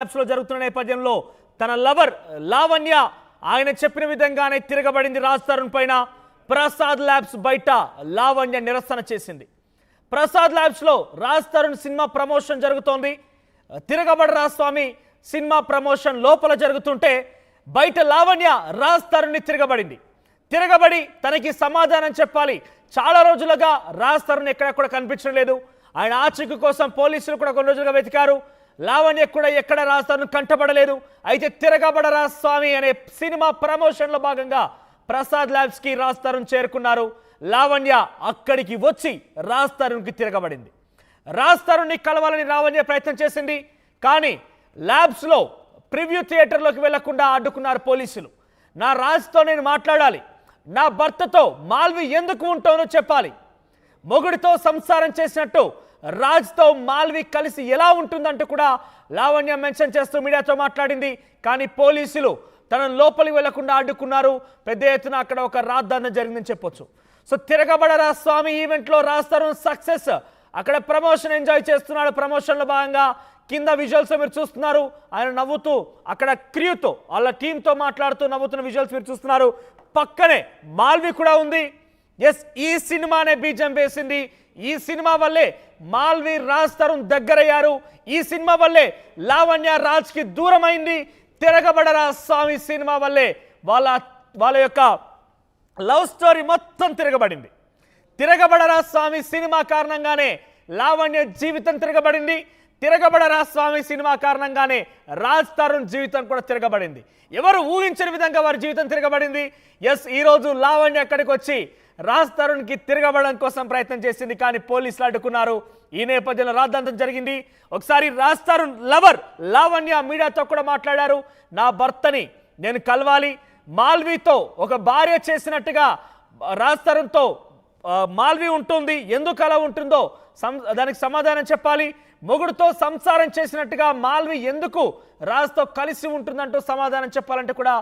లో జరుగుతున్న నేపథ్యంలో తన లవర్ లావణ్య ఆయన చెప్పిన విధంగానే తిరగబడింది రాజ్ తరుణ్ పైన. ప్రసాద్ ల్యాబ్స్ బయట లావణ్య నిరసన చేసింది. ప్రసాద్ ల్యాబ్స్ లో రాజ్ తరుణ్ సినిమా ప్రమోషన్ జరుగుతోంది. తిరగబడరా స్వామి సినిమా ప్రమోషన్ లోపల జరుగుతుంటే బయట లావణ్య రాజ్ తరుణ్ని తిరగబడి తనకి సమాధానం చెప్పాలి. చాలా రోజులుగా రాజ్ తరుణ్ ఎక్కడ కూడా కనిపించడం లేదు. ఆయన ఆచూకీ కోసం పోలీసులు కూడా కొన్ని రోజులుగా వెతికారు. లావణ్య కూడా ఎక్కడ రాజ్ తరుణ్ కంటపడలేదు. అయితే తిరగబడరా స్వామి అనే సినిమా ప్రమోషన్ లో భాగంగా ప్రసాద్ ల్యాబ్స్ కి రాజ్ తరుణ్ చేరుకున్నారు. లావణ్య అక్కడికి వచ్చి రాజ్ తరుణ్ కి తిరగబడింది. రాజ్ తరుణ్ ని కలవాలని లావణ్య ప్రయత్నం చేసింది. కానీ ల్యాబ్స్ లో ప్రివ్యూ థియేటర్లోకి వెళ్లకుండా అడ్డుకున్నారు పోలీసులు. నా రాజ్తో నేను మాట్లాడాలి, నా భర్తతో మాల్వి ఎందుకు ఉంటానో చెప్పాలి, మొగుడితో సంసారం చేసినట్టు రాజ్తో మాల్వి కలిసి ఎలా ఉంటుందంటూ కూడా లావణ్య మెన్షన్ చేస్తూ మీడియాతో మాట్లాడింది. కానీ పోలీసులు తనను లోపలికి వెళ్లకుండా అడ్డుకున్నారు. పెద్ద ఎత్తున అక్కడ ఒక రాద్ధాంతం జరిగిందని చెప్పొచ్చు. సో తిరగబడరా స్వామి ఈవెంట్లో రాజ్ తరుణ్ సక్సెస్. అక్కడ ప్రమోషన్ ఎంజాయ్ చేస్తున్నాడు. ప్రమోషన్లో భాగంగా కింద విజువల్స్ మీరు చూస్తున్నారు. ఆయన నవ్వుతూ అక్కడ క్రూతో వాళ్ళ టీంతో మాట్లాడుతూ నవ్వుతున్న విజువల్స్ మీరు చూస్తున్నారు. పక్కనే మాల్వి కూడా ఉంది. ఎస్, ఈ సినిమానే బీజం వేసింది. ఈ సినిమా వల్లే మాల్వి రాజ్ తరుణ్ దగ్గరయ్యారు. ఈ సినిమా వల్లే లావణ్య రాజ్కి దూరమైంది. తిరగబడరా స్వామి సినిమా వల్లే వాళ్ళ యొక్క లవ్ స్టోరీ మొత్తం తిరగబడింది. తిరగబడరా స్వామి సినిమా కారణంగానే లావణ్య జీవితం తిరగబడింది. తిరగబడరా స్వామి సినిమా కారణంగానే రాజ్ తరుణ్ జీవితం కూడా తిరగబడింది. ఎవరు ఊహించని విధంగా వారి జీవితం తిరగబడింది. ఎస్, ఈరోజు లావణ్య అక్కడికి వచ్చి రాజ్ తరుణ్కి తిరగబడడం కోసం ప్రయత్నం చేసింది. కానీ పోలీసులు అడ్డుకున్నారు. ఈ నేపథ్యంలో రాద్ధాంతం జరిగింది. ఒకసారి రాజ్ తరుణ్ లవర్ లావణ్య మీడియాతో కూడా మాట్లాడారు. నా భర్తని నేను కలవాలి, మాల్వితో ఒక భార్య చేసినట్టుగా రాజ్ తరుణ్తో మాల్వి ఉంటుంది, ఎందుకు అలా ఉంటుందో దానికి సమాధానం చెప్పాలి, మొగుడుతో సంసారం చేసినట్టుగా మాల్వి ఎందుకు రాజ్తో కలిసి ఉంటుందంటూ సమాధానం చెప్పాలంటే కూడా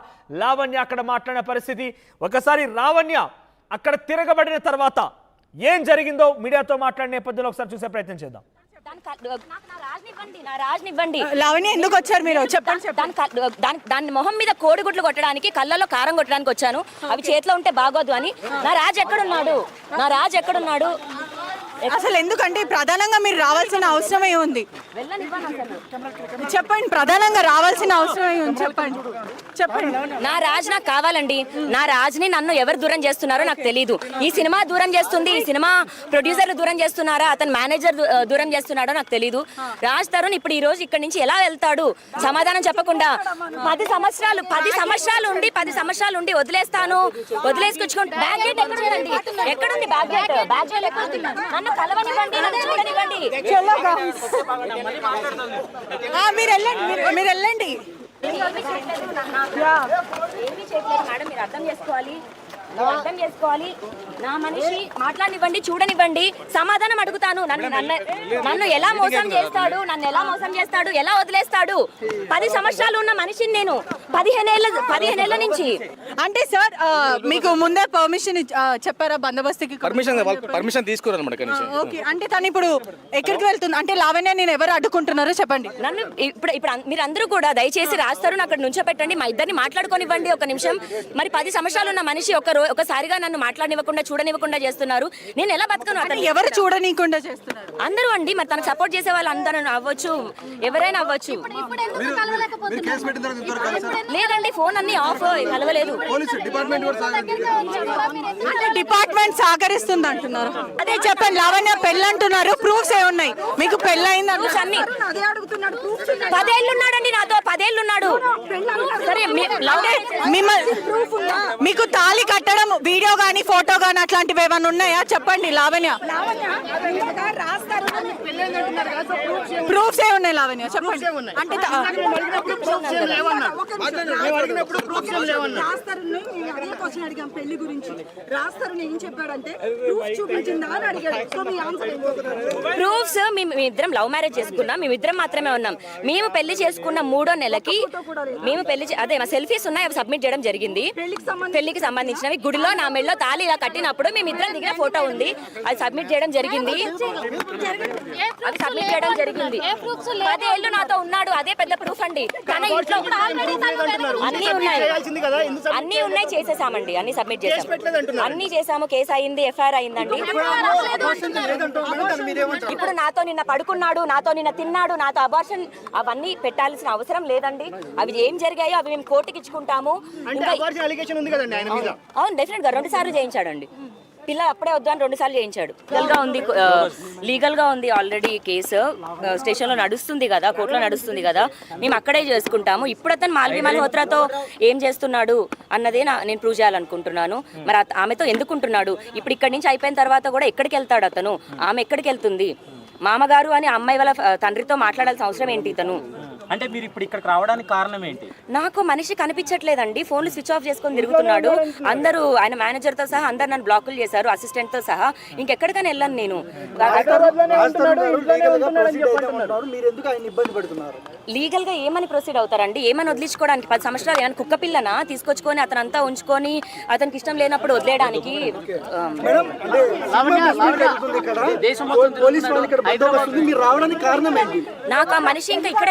లావణ్య అక్కడ మాట్లాడిన పరిస్థితి. ఒకసారి లావణ్య అక్కడ తిరగబడిన తర్వాత ఏం జరిగిందో మీడియాతో మాట్లాడిన నేపథ్యంలో ఒకసారి చూసే ప్రయత్నం చేద్దాం. లావణ్య ఎందుకు వచ్చారు మీరు చెప్పండి. దాని మొహం మీద కోడిగుడ్లు కొట్టడానికి, కళ్ళలో కారం కొట్టడానికి వచ్చాను. అవి చేతిలో ఉంటే బాగోదు అని. నా రాజు ఎక్కడున్నాడు? అసలు ఎందుకంటే ప్రధానంగా మీరు రావాల్సిన అవసరమే ఉంది. చెప్పండి, ప్రధానంగా రావాల్సిన అవసరమే ఉంది. చెప్పండి. నా రాజు నాకు కావాలండి. నా రాజుని నన్ను ఎవరు దూరం చేస్తున్నారో నాకు తెలియదు. ఈ సినిమా దూరం చేస్తుంది, ఈ సినిమా ప్రొడ్యూసర్లు దూరం చేస్తున్నారా, అతని మేనేజర్ దూరం చేస్తున్నాడో నాకు తెలియదు. రాజ్ తరుణ్ ఇప్పుడు ఈ రోజు ఇక్కడ నుంచి ఎలా వెళ్తాడు సమాధానం చెప్పకుండా 10 సంవత్సరాలు ఉండి వదిలేసుకొచ్చుకుంటూ బ్యాగ్ గేట్ ఎక్కడుంది? బ్యాగ్ గేట్ నన్ను కలవనివ్వండి, నన్ను చూడనివ్వండి. మీరు వెళ్ళండి. ఏమీ చేయట్లేదు మేడం, మీరు అర్థం చేసుకోవాలి. నా మనిషి మాట్లాడనివ్వండి, చూడనివ్వండి, సమాధానం అడుగుతాను. నన్ను ఎలా మోసం చేస్తాడు, ఎలా వదిలేస్తాడు? 10 సంవత్సరాలు ఉన్న మనిషిని నేను 15 ఏళ్ల నుంచి. అంటే సార్ మీకు ముందే పర్మిషన్ చెప్పారా బందోబస్తుకి? పర్మిషన్ తీసుకున్నారు అన్నమాట. ఓకే, అంటే తను ఇప్పుడు ఎక్కడికి వెళ్తుంది? అంటే లావణ్య నేను ఎవరు అడ్డుకుంటున్నారో చెప్పండి. నన్ను ఇప్పుడు మీరు అందరూ కూడా దయచేసి రాజ్ తరుణ్ అక్కడ నుంచో పెట్టండి, మా ఇద్దరిని మాట్లాడుకోనివ్వండి ఒక నిమిషం. మరి 10 సంవత్సరాలు ఉన్న మనిషి ఒకసారిగా నన్ను మాట్లాడనివ్వకుండా, చూడనివ్వకుండా చేస్తున్నారు. నేను ఎలా బతకను? అతను ఎవరు చూడనీయకుండా చేస్తున్నారు? అందరూ అండి. మరి తనకు సపోర్ట్ చేసే వాళ్ళు అందరూ అవ్వచ్చు, ఎవరైనా అవ్వచ్చు. లేదండి, ఫోన్ అన్ని ఆఫ్, కలవలేదు. అంటే డిపార్ట్మెంట్ సహకరిస్తుంది అంటున్నారు. అదే చెప్పండి. లావణ్య పెళ్ళి అంటున్నారు, ప్రూఫ్స్ ఏ ఉన్నాయి? మీకు పెళ్ళి అయింది అన్ని 10 ఏళ్ళు ఉన్నాడండి నాతో, 10 ఏళ్ళు ఉన్నాడు. సరే, మీకు తాళి కట్టడం వీడియో గానీ ఫోటో గానీ అట్లాంటివి ఏమైనా ఉన్నాయా చెప్పండి. లావణ్య ప్రూఫ్స్ ఏ ఉన్నాయి? లావణ్య చెప్పండి. అంటే పెళ్లి గురించి రాజ్ తరుణ్ ఏం చెప్పాడంటే ప్రూఫ్స్ మేమిద్దరం లవ్ మ్యారేజ్ చేసుకున్నాం, మేమిద్దరం మాత్రమే ఉన్నాం. మేము పెళ్లి చేసుకున్న 3వ నెలకి అదే మా సెల్ఫీస్ ఉన్నాయి, అవి సబ్మిట్ చేయడం జరిగింది. పెళ్లికి సంబంధించినవి గుడిలో నా మెడలో తాళి ఇలా కట్టినప్పుడు మేమిద్దరం దిగిన ఫోటో ఉంది, అది సబ్మిట్ చేయడం జరిగింది. 10 ఏళ్ళు నాతో ఉన్నాడు, అదే పెద్ద ప్రూఫ్ అండి. తన ఇంట్లో అన్ని ఉన్నాయి, అన్ని ఉన్నాయి, చేసేసామండి, అన్ని సబ్మిట్ చేసాము, అన్ని చేసాము, కేసు అయింది, ఎఫ్ఐఆర్ అయిందండి. ఇప్పుడు నాతో నిన్న పడుకున్నాడు, నాతో నిన్న తిన్నాడు, నాతో అబార్షన్, అవన్నీ పెట్టాల్సిన అవసరం లేదండి. అవి ఏం జరిగాయో అవి మేము కోర్టుకి ఇచ్చుకుంటాము. అవును, డెఫినెట్ గా 2 సార్లు చేయించాడండి. పిల్ల అప్పుడే వద్దు అని 2 సార్లు చేయించాడు. లీగల్ గా ఉంది ఆల్రెడీ కేసు స్టేషన్ లో నడుస్తుంది కదా, కోర్టులో నడుస్తుంది కదా, మేము అక్కడే చేసుకుంటాము. ఇప్పుడు అతను మాల్వి మల్హోత్రాతో ఏం చేస్తున్నాడు అన్నదే నేను ప్రూవ్ చేయాలనుకుంటున్నాను. మరి ఆమెతో ఎందుకుంటున్నాడు? ఇప్పుడు ఇక్కడి నుంచి అయిపోయిన తర్వాత కూడా ఎక్కడికి వెళ్తాడు అతను? ఆమె ఎక్కడికి వెళ్తుంది? మామగారు అని అమ్మాయి వాళ్ళ తండ్రితో మాట్లాడాల్సిన అవసరం ఏంటి ఇతను? అంటే మీరు ఇప్పుడు ఇక్కడికి రావడానికి కారణం ఏంటి? నాకు మనిషి కనిపించట్లేదండి, ఫోన్లు స్విచ్ ఆఫ్ చేసుకొని తిరుగుతున్నాడు. అందరూ ఆయన మేనేజర్ తో సహా అందరు నన్ను బ్లాకులు చేశారు, అసిస్టెంట్ తో సహా. ఇంకెక్కడికైనా వెళ్ళను నేను. లీగల్ గా ఏమని ప్రొసీడ్ అవుతారండి? ఏమని వదిలించుకోవడానికి? 10 సంవత్సరాలు ఏమైనా కుక్క పిల్లనా తీసుకొచ్చుకొని అతనంతా ఉంచుకొని అతనికి ఇష్టం లేనప్పుడు వదిలేయడానికి? నాకు ఆ మనిషి ఇంకా ఇక్కడే